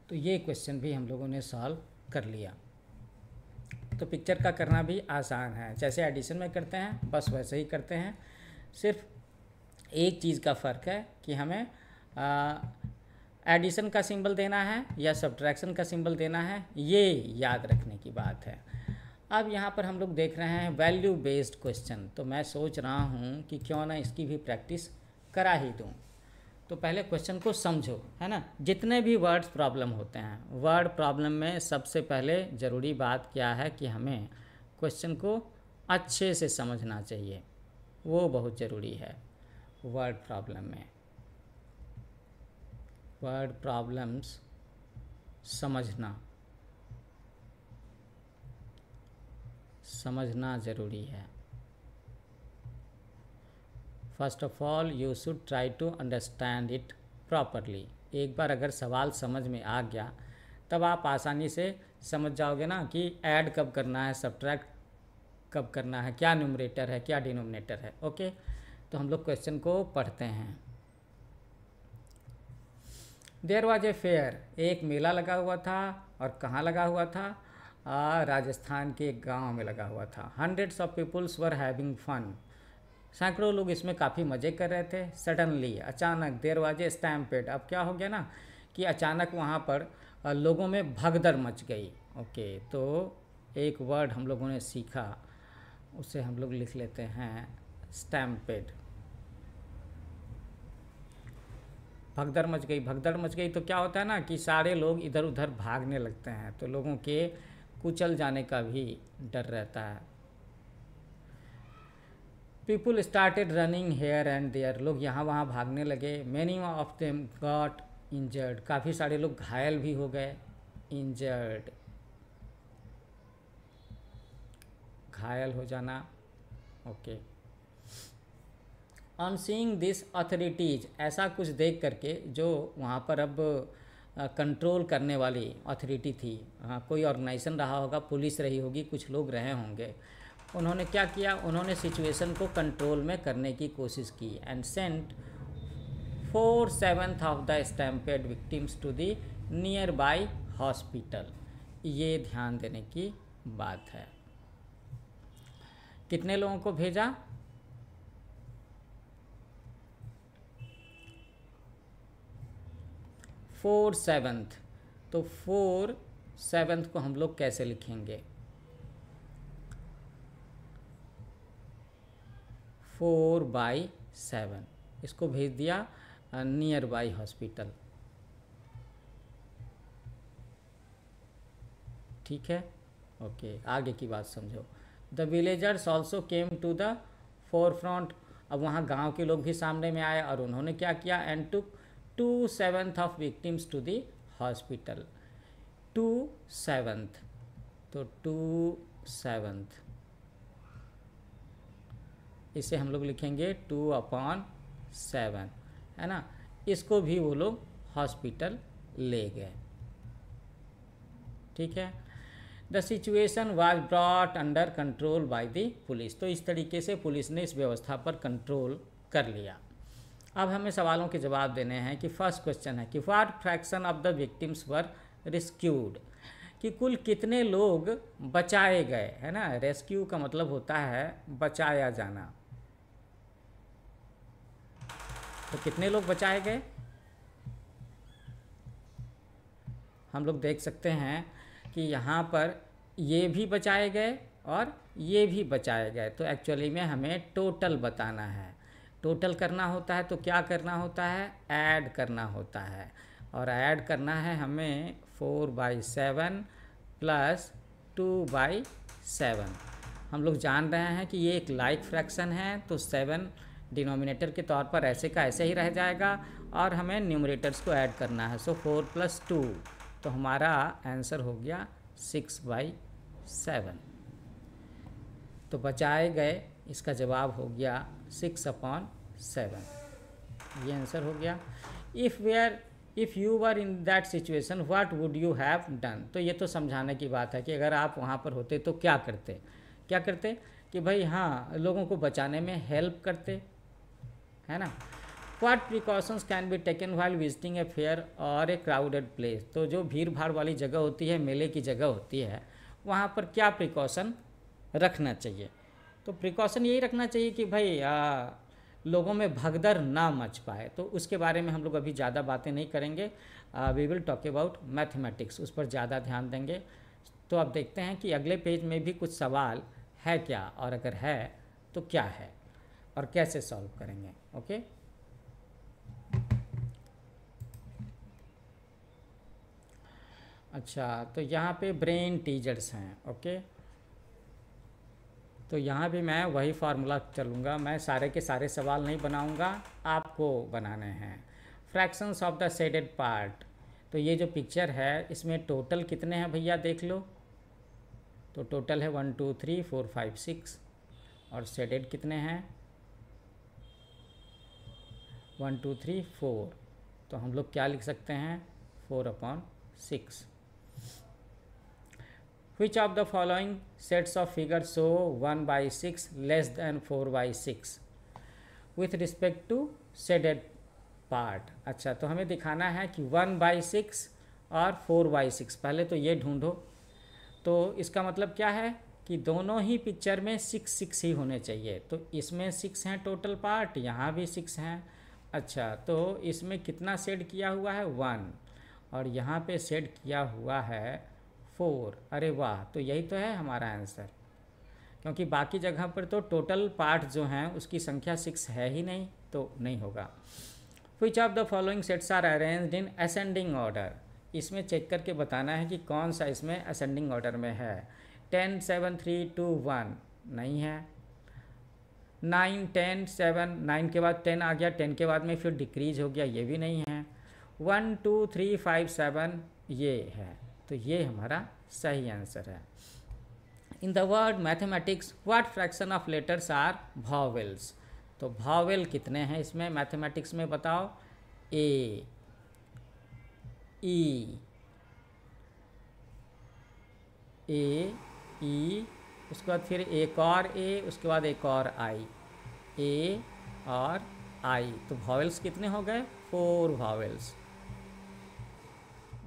तो ये क्वेश्चन भी हम लोगों ने सॉल्व कर लिया। तो पिक्चर का करना भी आसान है, जैसे एडिशन में करते हैं बस वैसे ही करते हैं। सिर्फ एक चीज़ का फ़र्क है कि हमें एडिशन का सिंबल देना है या सब्ट्रैक्शन का सिंबल देना है, ये याद रखने की बात है। अब यहाँ पर हम लोग देख रहे हैं वैल्यू बेस्ड क्वेश्चन, तो मैं सोच रहा हूँ कि क्यों ना इसकी भी प्रैक्टिस करा ही दूँ। तो पहले क्वेश्चन को समझो, है ना। जितने भी वर्ड्स प्रॉब्लम होते हैं, वर्ड प्रॉब्लम में सबसे पहले ज़रूरी बात क्या है कि हमें क्वेश्चन को अच्छे से समझना चाहिए, वो बहुत ज़रूरी है। वर्ड प्रॉब्लम में वर्ड प्रॉब्लम्स समझना ज़रूरी है। First of all you should try to understand it properly. एक बार अगर सवाल समझ में आ गया तब आप आसानी से समझ जाओगे ना कि ऐड कब करना है, सब्ट्रैक्ट कब करना है, क्या न्यूमरेटर है क्या डिनोमिनेटर है। ओके, तो हम लोग क्वेश्चन को पढ़ते हैं। देयर वॉज ए फेयर, एक मेला लगा हुआ था, और कहाँ लगा हुआ था? राजस्थान के एक गांव में लगा हुआ था। Hundreds of peoples were having fun, सैकड़ों लोग इसमें काफ़ी मज़े कर रहे थे। सडनली, अचानक, देयर वॉज ए स्टैम्पेड, अब क्या हो गया ना कि अचानक वहाँ पर लोगों में भगदड़ मच गई। ओके, तो एक वर्ड हम लोगों ने सीखा, उसे हम लोग लिख लेते हैं स्टैम्पेड। भगदड़ मच गई, भगदड़ मच गई तो क्या होता है ना कि सारे लोग इधर उधर भागने लगते हैं, तो लोगों के कुचल जाने का भी डर रहता है। People started running here and there, लोग यहाँ वहाँ भागने लगे। Many of them got injured, काफ़ी सारे लोग घायल भी हो गए। इंजर्ड, घायल हो जाना। Okay, on seeing this authorities, ऐसा कुछ देख करके जो वहाँ पर अब कंट्रोल करने वाली अथॉरिटी थी, कोई ऑर्गेनाइजेशन रहा होगा, पुलिस रही होगी, कुछ लोग रहे होंगे, उन्होंने क्या किया? उन्होंने सिचुएशन को कंट्रोल में करने की कोशिश की। And sent 4/7 of the stampede victims to the nearby hospital. ये ध्यान देने की बात है। कितने लोगों को भेजा? 4/7। तो 4/7 को हम लोग कैसे लिखेंगे? 4/7, इसको भेज दिया नियर बाई हॉस्पिटल। ठीक है, ओके, आगे की बात समझो। The villagers also came to the forefront, अब वहाँ गांव के लोग भी सामने में आए और उन्होंने क्या किया? And took 2/7 of victims to the hospital. 2/7, तो 2/7 इसे हम लोग लिखेंगे 2/7, है ना। इसको भी वो लोग हॉस्पिटल ले गए। ठीक है, the situation was brought under control by the police, तो इस तरीके से पुलिस ने इस व्यवस्था पर कंट्रोल कर लिया। अब हमें सवालों के जवाब देने हैं कि फर्स्ट क्वेश्चन है कि what fraction of the victims were rescued, कि कुल कितने लोग बचाए गए, है ना। रेस्क्यू का मतलब होता है बचाया जाना। तो कितने लोग बचाए गए, हम लोग देख सकते हैं कि यहाँ पर ये भी बचाए गए और ये भी बचाए गए। तो एक्चुअली में हमें टोटल बताना है। टोटल करना होता है तो क्या करना होता है, ऐड करना होता है। और ऐड करना है हमें 4/7 प्लस 2/7। हम लोग जान रहे हैं कि ये एक लाइक फ्रैक्शन है, तो 7 डिनोमिनेटर के तौर पर ऐसे का ऐसे ही रह जाएगा और हमें न्यूमरेटर्स को ऐड करना है। सो 4 + 2, तो हमारा आंसर हो गया 6/7। तो बचाए गए, इसका जवाब हो गया 6/7। ये आंसर हो गया। If you were in that situation what would you have done. तो ये तो समझाने की बात है कि अगर आप वहाँ पर होते तो क्या करते कि भाई हाँ, लोगों को बचाने में हेल्प करते, है ना। What precautions can be taken while visiting a fair or a crowded place। तो जो भीड़ भाड़ वाली जगह होती है, मेले की जगह होती है, वहाँ पर क्या प्रिकॉशन रखना चाहिए। तो प्रिकॉशन यही रखना चाहिए कि भाई लोगों में भगदड़ ना मच पाए। तो उसके बारे में हम लोग अभी ज़्यादा बातें नहीं करेंगे। We will talk about mathematics, उस पर ज़्यादा ध्यान देंगे। तो अब देखते हैं कि अगले पेज में भी कुछ सवाल है क्या, और अगर है तो क्या है और कैसे सॉल्व करेंगे। ओके, अच्छा, तो यहाँ पे ब्रेन टीजर्स हैं। ओके, तो यहाँ भी मैं वही फार्मूला चलूँगा, मैं सारे के सारे सवाल नहीं बनाऊँगा, आपको बनाने हैं। Fractions of the shaded part. तो ये जो पिक्चर है इसमें टोटल कितने हैं भैया, देख लो। तो टोटल है 1 2 3 4 5 6, और शेडेड कितने हैं 1 2 3 4। तो हम लोग क्या लिख सकते हैं 4/6। Which of the following sets of figures show 1/6 less than 4/6 with respect to shaded part। अच्छा, तो हमें दिखाना है कि 1/6 और 4/6। पहले तो ये ढूंढो। तो इसका मतलब क्या है कि दोनों ही पिक्चर में 6 6 ही होने चाहिए। तो इसमें 6 हैं टोटल पार्ट, यहाँ भी 6 हैं। अच्छा, तो इसमें कितना शेड किया हुआ है 1, और यहाँ पे शेड किया हुआ है 4। अरे वाह, तो यही तो है हमारा आंसर, क्योंकि बाकी जगह पर तो टोटल पार्ट जो हैं उसकी संख्या 6 है ही नहीं, तो नहीं होगा। Which of the following sets are arranged in ascending order। इसमें चेक करके बताना है कि कौन सा इसमें असेंडिंग ऑर्डर में है। 10 7 3 2 1 नहीं है। 9 10 7, 9 के बाद 10 आ गया, 10 के बाद में फिर डिक्रीज हो गया, ये भी नहीं है। 1 2 3 5 7 ये है। तो ये हमारा सही आंसर है। In the word mathematics what fraction of letters are vowels. तो वॉवेल कितने हैं इसमें मैथमेटिक्स में बताओ। ए, ई, उसके बाद फिर एक और ए, उसके बाद एक और आई, ए और आई। तो वॉवेल्स कितने हो गए 4 वॉवेल्स।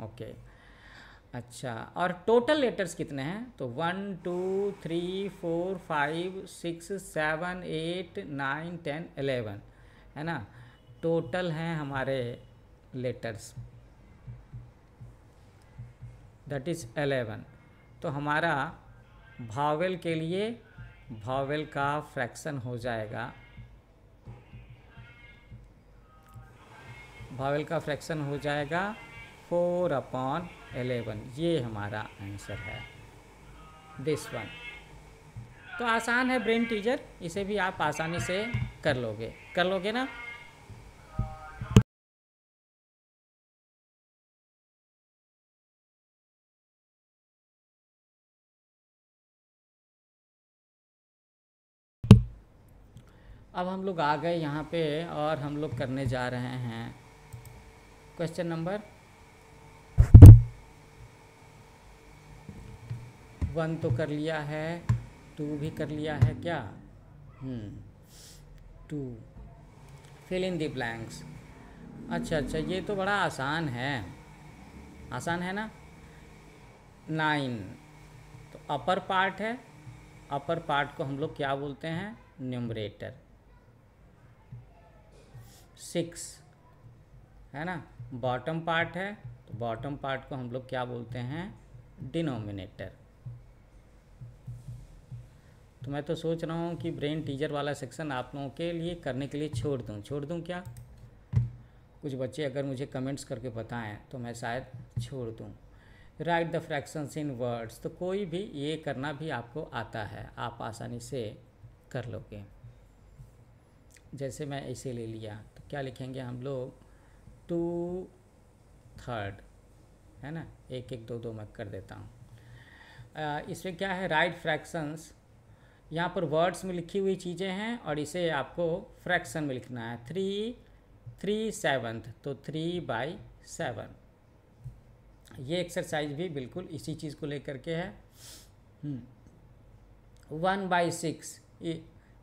ओके, अच्छा, और टोटल लेटर्स कितने हैं। तो 1 2 3 4 5 6 7 8 9 10 11, है ना। टोटल हैं हमारे लेटर्स, दैट इज़ 11। तो हमारा भावेल के लिए भावेल का फ्रैक्शन हो जाएगा, भावेल का फ्रैक्शन हो जाएगा 4/11। ये हमारा आंसर है, दिस वन। तो आसान है ब्रेन टीजर, इसे भी आप आसानी से कर लोगे ना। अब हम लोग आ गए यहाँ पे और हम लोग करने जा रहे हैं क्वेश्चन नंबर 1 तो कर लिया है, 2 भी कर लिया है क्या। 2 फिल इन द ब्लैंक्स। अच्छा, ये तो बड़ा आसान है ना। 9, तो अपर पार्ट है, अपर पार्ट को हम लोग क्या बोलते हैं, न्यूमरेटर। 6 है ना, बॉटम पार्ट है, तो बॉटम पार्ट को हम लोग क्या बोलते हैं, डिनोमिनेटर। तो मैं तो सोच रहा हूँ कि ब्रेन टीजर वाला सेक्शन आप लोगों के लिए करने के लिए छोड़ दूँ क्या? कुछ बच्चे अगर मुझे कमेंट्स करके बताएं तो मैं शायद छोड़ दूँ। Right the fractions in words, तो कोई भी ये करना भी आपको आता है, आप आसानी से कर लोगे। जैसे मैं इसे ले लिया तो क्या लिखेंगे हम लोग, 2/3 है ना, 1 1 2 2 मैं कर देता हूँ। इसमें क्या है, राइट फ्रैक्शंस, यहाँ पर वर्ड्स में लिखी हुई चीज़ें हैं और इसे आपको फ्रैक्शन में लिखना है। 3/7, तो 3/7। ये एक्सरसाइज भी बिल्कुल इसी चीज़ को लेकर के है। 1/6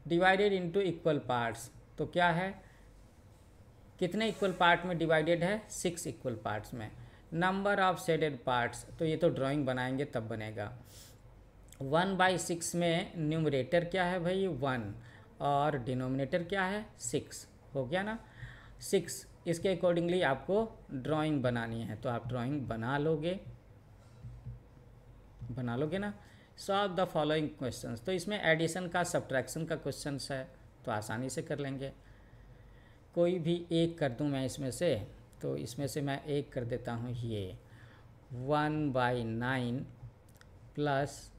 डिवाइडेड इनटू इक्वल पार्ट्स, तो क्या है, कितने इक्वल पार्ट में डिवाइडेड है, 6 इक्वल पार्ट्स में। नंबर ऑफ शेडेड पार्ट्स, तो ये तो ड्राइंग बनाएंगे तब बनेगा। 1/6 में न्यूमरेटर क्या है भाई, 1, और डिनोमिनेटर क्या है, 6, हो गया ना। 6, इसके अकॉर्डिंगली आपको ड्राइंग बनानी है, तो आप ड्राइंग बना लोगे ना। सॉल्व द फॉलोइंग क्वेश्चंस, तो इसमें एडिशन का सब्ट्रैक्शन का क्वेश्चन है, तो आसानी से कर लेंगे। कोई भी एक कर दूं मैं इसमें से, तो इसमें से मैं एक कर देता हूँ, ये 1/9 प्लस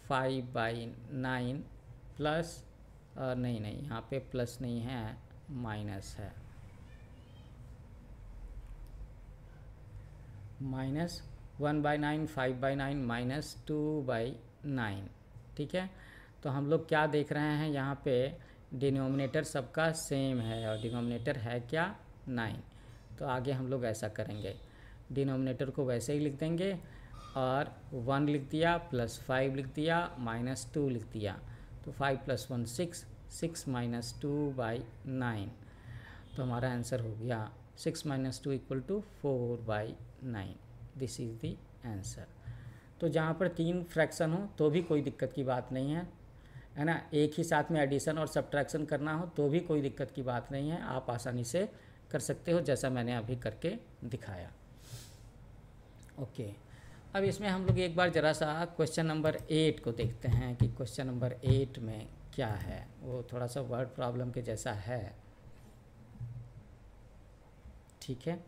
5/9 प्लस, नहीं यहाँ पे प्लस नहीं है, माइनस है, माइनस 1/9, 5/9 माइनस 2/9, ठीक है। तो हम लोग क्या देख रहे हैं यहाँ पे, डिनोमिनेटर सबका सेम है और डिनोमिनेटर है क्या, 9। तो आगे हम लोग ऐसा करेंगे, डिनोमिनेटर को वैसे ही लिख देंगे और 1 लिख दिया, प्लस 5 लिख दिया, माइनस 2 लिख दिया, तो 5 + 1 6, 6 - 2/9, तो हमारा आंसर हो गया 6 - 2 = 4/9। This is the answer. तो जहाँ पर 3 फ्रैक्शन हो तो भी कोई दिक्कत की बात नहीं है ना, एक ही साथ में एडिशन और सब्ट्रैक्शन करना हो तो भी कोई दिक्कत की बात नहीं है, आप आसानी से कर सकते हो, जैसा मैंने अभी करके दिखाया। ओके, अब इसमें हम लोग एक बार ज़रा सा क्वेश्चन नंबर 8 को देखते हैं कि क्वेश्चन नंबर 8 में क्या है। वो थोड़ा सा वर्ड प्रॉब्लम के जैसा है, ठीक है।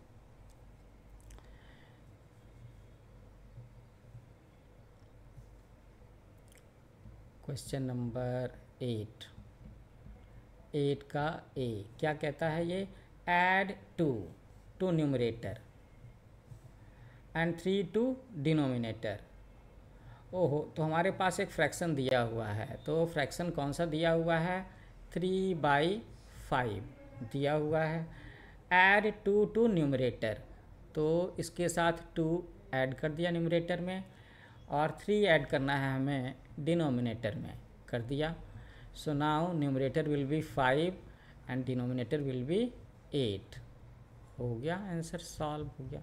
क्वेश्चन नंबर 8 का ए क्या कहता है, ये add 2 to numerator and 3 to denominator. ओहो, तो हमारे पास एक फ्रैक्शन दिया हुआ है, तो फ्रैक्शन कौन सा दिया हुआ है, 3/5 दिया हुआ है। ऐड 2 टू न्यूमरेटर, तो इसके साथ 2 ऐड कर दिया न्यूमरेटर में और 3 ऐड करना है हमें डिनोमिनेटर में, कर दिया। So now numerator will be 5 and denominator will be 8। हो गया, आंसर सॉल्व हो गया।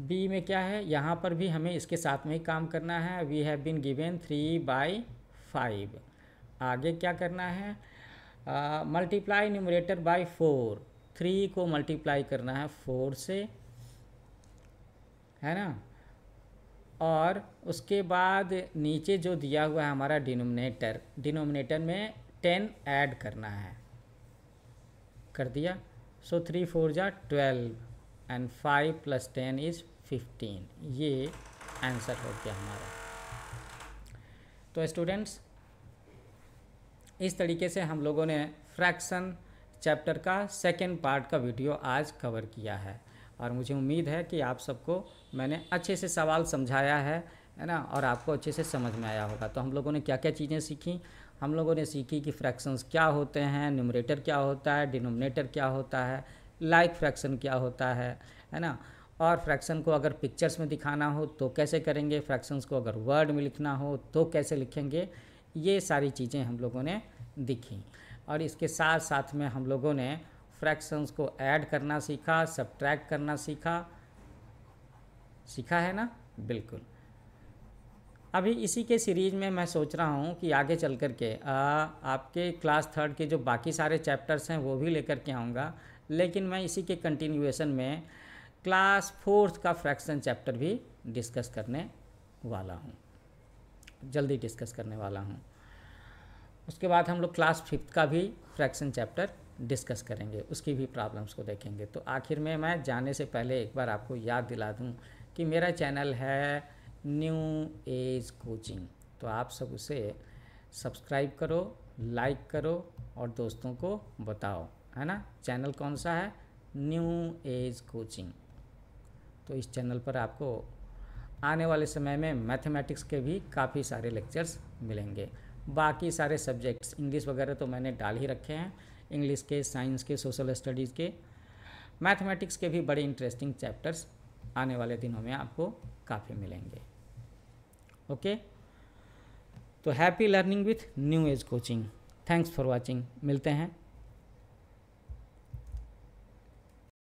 बी में क्या है, यहाँ पर भी हमें इसके साथ में ही काम करना है। We have been given 3/5। आगे क्या करना है, मल्टीप्लाई न्यूमरेटर बाय 4, 3 को मल्टीप्लाई करना है 4 से, है ना। और उसके बाद नीचे जो दिया हुआ है हमारा डिनोमिनेटर में 10 ऐड करना है, कर दिया। सो 3 4 जा 12 एंड 5 + 10 = 15। ये आंसर हो गया हमारा। तो स्टूडेंट्स, इस तरीके से हम लोगों ने फ्रैक्शन चैप्टर का सेकेंड पार्ट का वीडियो आज कवर किया है और मुझे उम्मीद है कि आप सबको मैंने अच्छे से सवाल समझाया है ना, और आपको अच्छे से समझ में आया होगा। तो हम लोगों ने क्या क्या चीज़ें सीखी, हम लोगों ने सीखी कि फ्रैक्शंस क्या होते हैं, न्यूमरेटर क्या होता है, डिनोमिनेटर क्या होता है, लाइक फ्रैक्शन क्या होता है ना, और फ्रैक्शन को अगर पिक्चर्स में दिखाना हो तो कैसे करेंगे, फ्रैक्शंस को अगर वर्ड में लिखना हो तो कैसे लिखेंगे, ये सारी चीज़ें हम लोगों ने दिखी। और इसके साथ साथ में हम लोगों ने फ्रैक्शंस को ऐड करना सीखा, सब्ट्रैक्ट करना सीखा, सीखा है ना? बिल्कुल। अभी इसी के सीरीज़ में मैं सोच रहा हूँ कि आगे चल कर के आपके क्लास थर्ड के जो बाकी सारे चैप्टर्स हैं वो भी लेकर के आऊँगा, लेकिन मैं इसी के कंटिन्यूएशन में क्लास फोर्थ का फ्रैक्शन चैप्टर भी डिस्कस करने वाला हूँ, जल्दी डिस्कस करने वाला हूँ। उसके बाद हम लोग क्लास फिफ्थ का भी फ्रैक्शन चैप्टर डिस्कस करेंगे, उसकी भी प्रॉब्लम्स को देखेंगे। तो आखिर में मैं जाने से पहले एक बार आपको याद दिला दूं कि मेरा चैनल है न्यू एज कोचिंग, तो आप सब उसे सब्सक्राइब करो, लाइक करो और दोस्तों को बताओ, है ना। चैनल कौन सा है? New age coaching. तो इस चैनल पर आपको आने वाले समय में मैथमेटिक्स के भी काफ़ी सारे लेक्चर्स मिलेंगे। बाकी सारे सब्जेक्ट्स इंग्लिश वगैरह तो मैंने डाल ही रखे हैं, इंग्लिश के, साइंस के, सोशल स्टडीज़ के, मैथमेटिक्स के भी बड़े इंटरेस्टिंग चैप्टर्स आने वाले दिनों में आपको काफ़ी मिलेंगे। ओके, तो happy learning with new age coaching. Thanks for watching. मिलते हैं